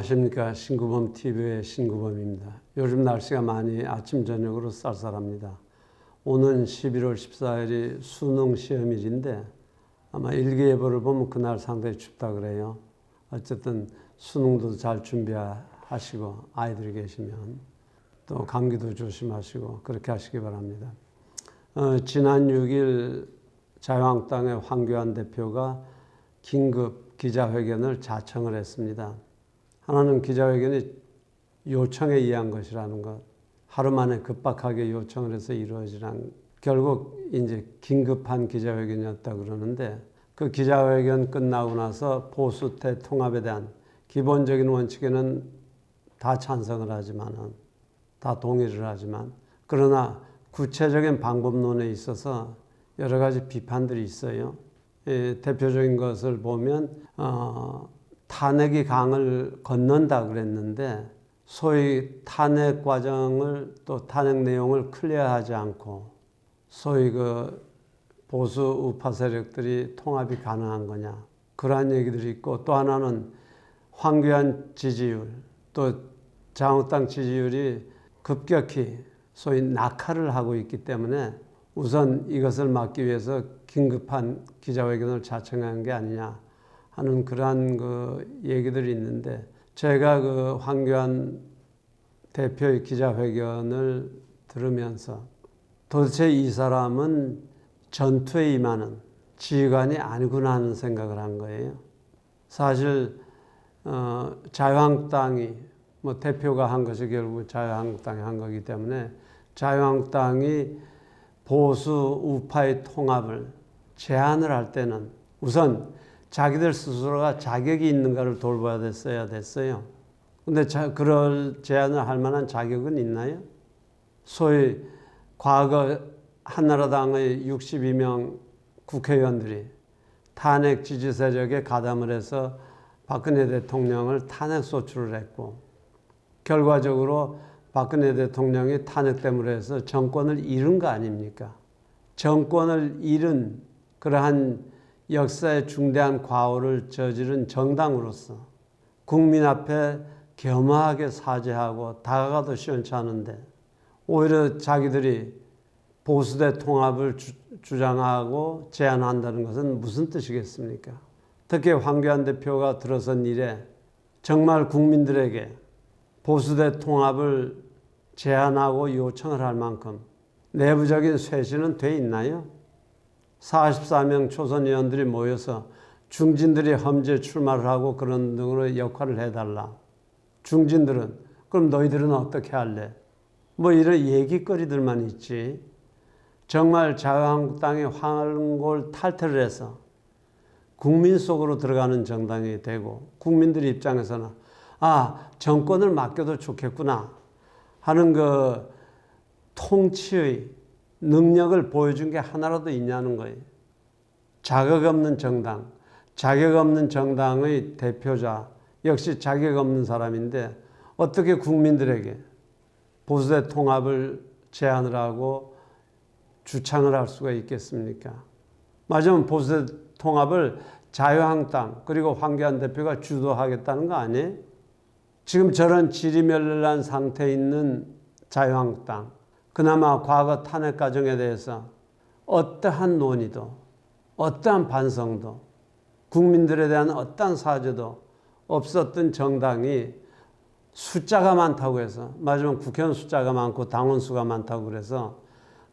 안녕하십니까. 신구범 TV의 신구범입니다. 요즘 날씨가 많이 아침 저녁으로 쌀쌀합니다. 오는 11월 14일이 수능 시험일인데 아마 일기예보를 보면 그날 상당히 춥다 그래요. 어쨌든 수능도 잘 준비하시고 아이들이 계시면 또 감기도 조심하시고 그렇게 하시기 바랍니다. 지난 6일 자유한국당의 황교안 대표가 긴급 기자회견을 자청을 했습니다. 하나는 기자회견이 요청에 의한 것이라는 것, 하루 만에 급박하게 요청을 해서 이루어지는 결국 이제 긴급한 기자회견이었다 그러는데 그 기자회견 끝나고 나서 보수 대통합에 대한 기본적인 원칙에는 다 찬성을 하지만은 다 동의를 하지만 그러나 구체적인 방법론에 있어서 여러 가지 비판들이 있어요. 대표적인 것을 보면 탄핵이 강을 건넌다 그랬는데 소위 탄핵 과정을 또 탄핵 내용을 클리어하지 않고 소위 그 보수 우파 세력들이 통합이 가능한 거냐 그러한 얘기들이 있고 또 하나는 황교안 지지율 또 자유한국당 지지율이 급격히 소위 낙하를 하고 있기 때문에 우선 이것을 막기 위해서 긴급한 기자회견을 자청한 게 아니냐 하는 그러한 그 얘기들이 있는데 제가 그 황교안 대표의 기자회견을 들으면서 도대체 이 사람은 전투에 임하는 지휘관이 아니구나 하는 생각을 한 거예요. 사실 자유한국당이 뭐 대표가 한 것이 결국 자유한국당이 한 거기 때문에 자유한국당이 보수 우파의 통합을 제안을 할 때는 우선 자기들 스스로가 자격이 있는가를 돌봐야 됐어요. 근데 그럴 제안을 할 만한 자격은 있나요? 소위 과거 한나라당의 62명 국회의원들이 탄핵 지지 세력에 가담을 해서 박근혜 대통령을 탄핵 소추를 했고 결과적으로 박근혜 대통령이 탄핵됨으로 해서 정권을 잃은 거 아닙니까? 정권을 잃은 그러한 역사의 중대한 과오를 저지른 정당으로서 국민 앞에 겸허하게 사죄하고 다가가도 시원찮은데 오히려 자기들이 보수대 통합을 주장하고 제안한다는 것은 무슨 뜻이겠습니까? 특히 황교안 대표가 들어선 이래 정말 국민들에게 보수대 통합을 제안하고 요청을 할 만큼 내부적인 쇄신은 돼 있나요? 44명 초선 의원들이 모여서 중진들이 험지에 출마를 하고 그런 등으로 역할을 해달라. 중진들은 그럼 너희들은 어떻게 할래? 뭐 이런 얘기거리들만 있지. 정말 자유한국당이 황홀 탈퇴를 해서 국민 속으로 들어가는 정당이 되고 국민들 입장에서는 정권을 맡겨도 좋겠구나 하는 그 통치의 능력을 보여준 게 하나라도 있냐는 거예요. 자격 없는 정당, 자격 없는 정당의 대표자 역시 자격 없는 사람인데 어떻게 국민들에게 보수대 통합을 제안을 하고 주창을 할 수가 있겠습니까? 맞으면 보수대 통합을 자유한국당 그리고 황교안 대표가 주도하겠다는 거 아니에요? 지금 저런 지리멸렬한 상태에 있는 자유한국당 그나마 과거 탄핵 과정에 대해서 어떠한 논의도 어떠한 반성도 국민들에 대한 어떠한 사죄도 없었던 정당이 숫자가 많다고 해서 맞으면 국회의원 숫자가 많고 당원 수가 많다고 그래서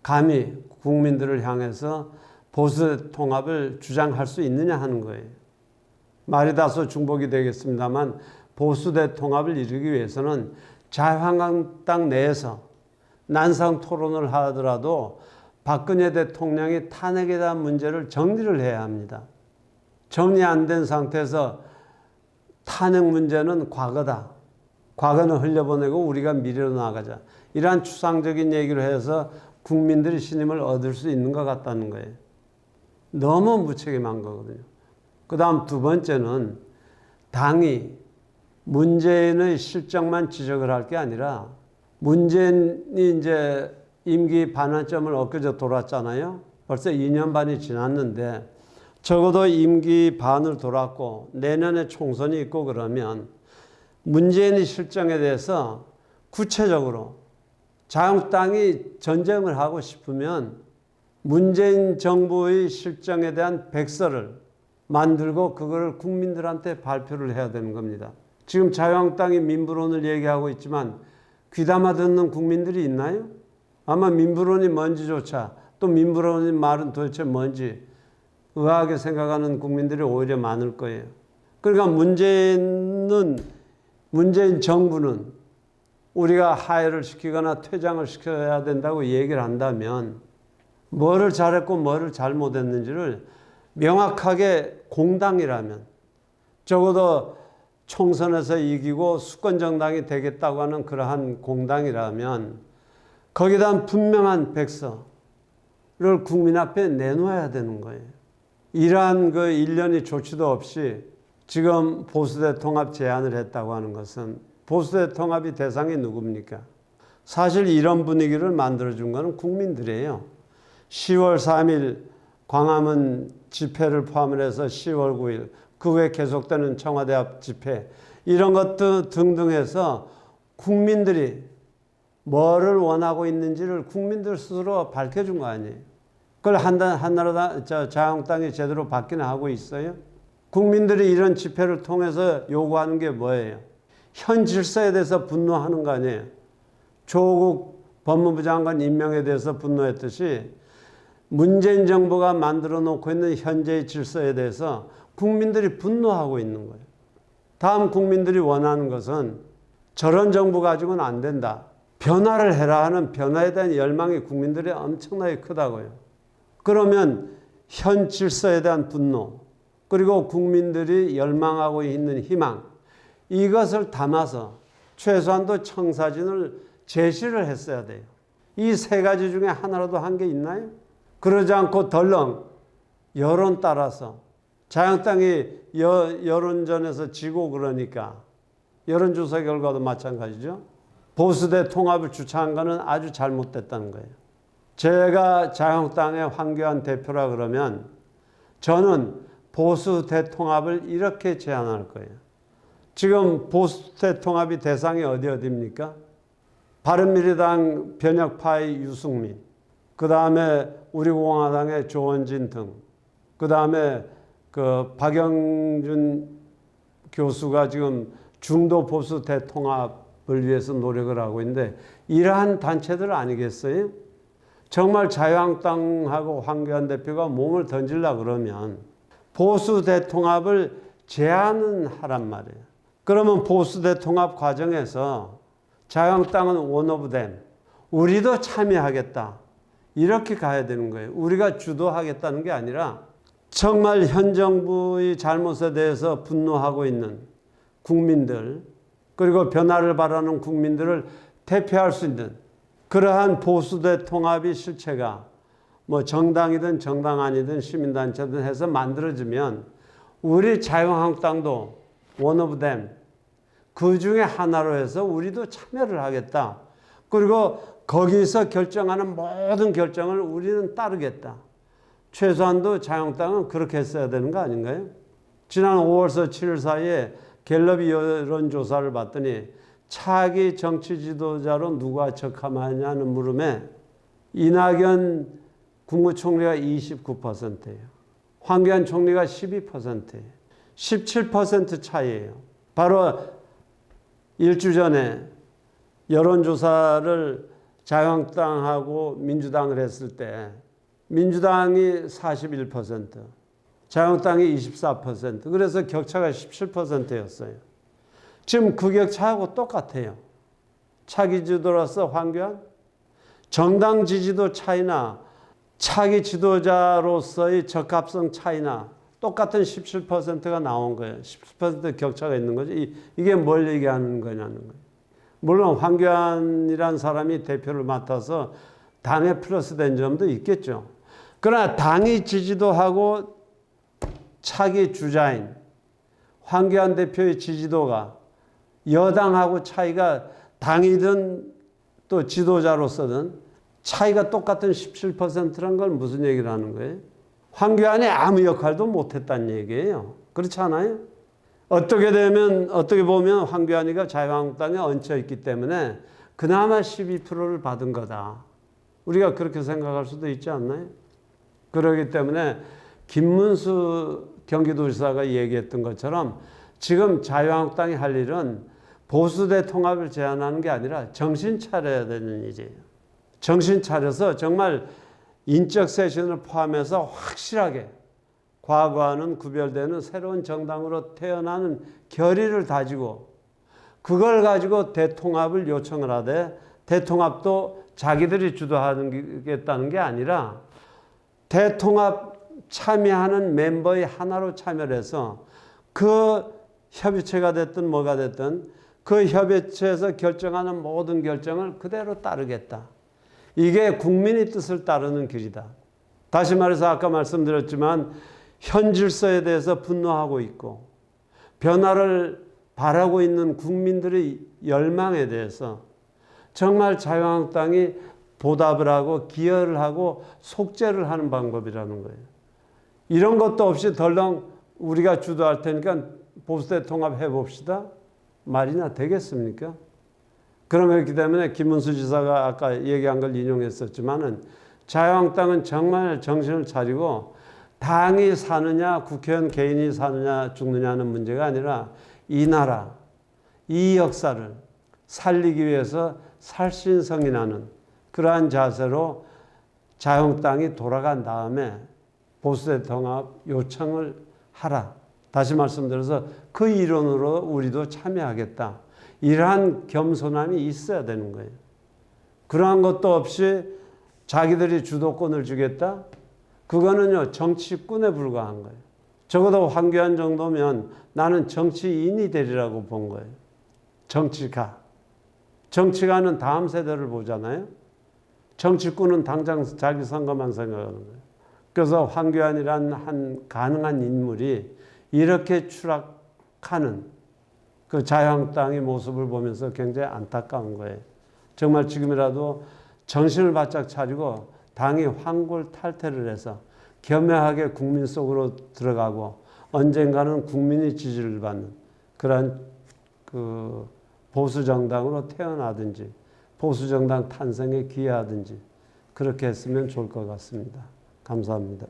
감히 국민들을 향해서 보수 통합을 주장할 수 있느냐 하는 거예요. 말이 다소 중복이 되겠습니다만 보수대 통합을 이루기 위해서는 자유한국당 내에서 난상 토론을 하더라도 박근혜 대통령이 탄핵에 대한 문제를 정리를 해야 합니다. 정리 안 된 상태에서 탄핵 문제는 과거다. 과거는 흘려보내고 우리가 미래로 나가자. 이러한 추상적인 얘기를 해서 국민들이 신임을 얻을 수 있는 것 같다는 거예요. 너무 무책임한 거거든요. 그 다음 두 번째는 당이 문재인의 실정만 지적을 할 게 아니라 문재인이 이제 임기 반환점을 엊그제 돌았잖아요. 벌써 2년 반이 지났는데 적어도 임기 반을 돌았고 내년에 총선이 있고 그러면 문재인의 실정에 대해서 구체적으로 자유한국당이 전쟁을 하고 싶으면 문재인 정부의 실정에 대한 백서를 만들고 그걸 국민들한테 발표를 해야 되는 겁니다. 지금 자유한국당이 민부론을 얘기하고 있지만 귀담아 듣는 국민들이 있나요? 아마 민부론이 뭔지조차, 또 민부론의 말은 도대체 뭔지 의아하게 생각하는 국민들이 오히려 많을 거예요. 그러니까 문재인 정부는 우리가 하해를 시키거나 퇴장을 시켜야 된다고 얘기를 한다면 뭐를 잘했고 뭐를 잘못했는지를 명확하게 공당이라면, 적어도 총선에서 이기고 수권정당이 되겠다고 하는 그러한 공당이라면 거기다 분명한 백서를 국민 앞에 내놓아야 되는 거예요. 이러한 그 일련의 조치도 없이 지금 보수대 통합 제안을 했다고 하는 것은, 보수대 통합이 대상이 누굽니까? 사실 이런 분위기를 만들어준 것은 국민들이에요. 10월 3일 광화문 집회를 포함해서 10월 9일 그 후에 계속되는 청와대 앞 집회, 이런 것들 등등 해서 국민들이 뭐를 원하고 있는지를 국민들 스스로 밝혀준 거 아니에요. 그걸 한나라당, 자유한국당이 제대로 받기는 하고 있어요? 국민들이 이런 집회를 통해서 요구하는 게 뭐예요? 현 질서에 대해서 분노하는 거 아니에요? 조국 법무부 장관 임명에 대해서 분노했듯이 문재인 정부가 만들어 놓고 있는 현재의 질서에 대해서 국민들이 분노하고 있는 거예요. 다음 국민들이 원하는 것은 저런 정부 가지고는 안 된다, 변화를 해라 하는 변화에 대한 열망이 국민들이 엄청나게 크다고요. 그러면 현 질서에 대한 분노, 그리고 국민들이 열망하고 있는 희망, 이것을 담아서 최소한도 청사진을 제시를 했어야 돼요. 이 세 가지 중에 하나라도 한 게 있나요? 그러지 않고 덜렁 여론 따라서, 자유한국당이 여론전에서 지고 그러니까, 여론조사 결과도 마찬가지죠. 보수대 통합을 주창한 것은 아주 잘못됐다는 거예요. 제가 자유한국당의 황교안 대표라 그러면 저는 보수 대통합을 이렇게 제안할 거예요. 지금 보수 대통합이 대상이 어디입니까? 바른미래당 변혁파의 유승민, 그 다음에 우리공화당의 조원진 등, 그 다음에 그 박영준 교수가 지금 중도 보수 대통합을 위해서 노력을 하고 있는데, 이러한 단체들 아니겠어요? 정말 자유한국당하고 황교안 대표가 몸을 던지려고 그러면 보수 대통합을 제안은 하란 말이에요. 그러면 보수 대통합 과정에서 자유한국당은 원 오브 댐, 우리도 참여하겠다, 이렇게 가야 되는 거예요. 우리가 주도하겠다는 게 아니라 정말 현 정부의 잘못에 대해서 분노하고 있는 국민들, 그리고 변화를 바라는 국민들을 대표할 수 있는 그러한 보수대 통합의 실체가 뭐 정당이든 정당 아니든 시민단체든 해서 만들어지면 우리 자유한국당도 원 오브 댐, 그 중에 하나로 해서 우리도 참여를 하겠다. 그리고 거기서 결정하는 모든 결정을 우리는 따르겠다. 최소한도 자유한국당은 그렇게 했어야 되는 거 아닌가요? 지난 5월서 7일 사이에 갤럽이 여론조사를 봤더니 차기 정치 지도자로 누가 적합하냐는 물음에 이낙연 국무총리가 29%예요. 황교안 총리가 12%예요. 17% 차이예요. 바로 일주 전에 여론조사를 자유한국당하고 민주당을 했을 때 민주당이 41%, 자유한국당이 24%, 그래서 격차가 17%였어요. 지금 그 격차하고 똑같아요. 차기 지도로서 황교안, 정당 지지도 차이나 차기 지도자로서의 적합성 차이나 똑같은 17%가 나온 거예요. 17% 격차가 있는 거죠. 이게 뭘 얘기하는 거냐는 거예요. 물론 황교안이라는 사람이 대표를 맡아서 당에 플러스된 점도 있겠죠. 그러나 당이 지지도하고 차기 주자인 황교안 대표의 지지도가 여당하고 차이가, 당이든 또 지도자로서든 차이가 똑같은 17%란 걸 무슨 얘기를 하는 거예요? 황교안이 아무 역할도 못했다는 얘기예요. 그렇지 않아요? 어떻게 보면 황교안이가 자유한국당에 얹혀 있기 때문에 그나마 12%를 받은 거다. 우리가 그렇게 생각할 수도 있지 않나요? 그렇기 때문에 김문수 경기도지사가 얘기했던 것처럼 지금 자유한국당이 할 일은 보수대 통합을 제안하는 게 아니라 정신 차려야 되는 일이에요. 정신 차려서 정말 인적 쇄신을 포함해서 확실하게 과거와는 구별되는 새로운 정당으로 태어나는 결의를 다지고 그걸 가지고 대통합을 요청을 하되 대통합도 자기들이 주도하겠다는 게 아니라 대통합 참여하는 멤버의 하나로 참여를 해서 그 협의체가 됐든 뭐가 됐든 그 협의체에서 결정하는 모든 결정을 그대로 따르겠다. 이게 국민의 뜻을 따르는 길이다. 다시 말해서 아까 말씀드렸지만 현 질서에 대해서 분노하고 있고 변화를 바라고 있는 국민들의 열망에 대해서 정말 자유한국당이 보답을 하고 기여를 하고 속죄를 하는 방법이라는 거예요. 이런 것도 없이 덜렁 우리가 주도할 테니까 보수대 통합해 봅시다. 말이나 되겠습니까? 그렇기 때문에 김문수 지사가 아까 얘기한 걸 인용했었지만은 자유한국당은 정말 정신을 차리고 당이 사느냐 국회의원 개인이 사느냐 죽느냐는 문제가 아니라 이 나라, 이 역사를 살리기 위해서 살신성인하는 그러한 자세로 자유한국당이 돌아간 다음에 보수대 통합 요청을 하라. 다시 말씀드려서 그 이론으로 우리도 참여하겠다. 이러한 겸손함이 있어야 되는 거예요. 그러한 것도 없이 자기들이 주도권을 주겠다? 그거는요, 정치꾼에 불과한 거예요. 적어도 황교안 정도면 나는 정치인이 되리라고 본 거예요. 정치가. 정치가는 다음 세대를 보잖아요. 정치꾼은 당장 자기 선거만 생각하는 거예요. 그래서 황교안이란 한 가능한 인물이 이렇게 추락하는 그 자유한국당의 모습을 보면서 굉장히 안타까운 거예요. 정말 지금이라도 정신을 바짝 차리고 당이 환골탈태를 해서 겸허하게 국민 속으로 들어가고 언젠가는 국민의 지지를 받는 그런 그 보수정당으로 태어나든지 보수정당 탄생에 기여하든지 그렇게 했으면 좋을 것 같습니다. 감사합니다.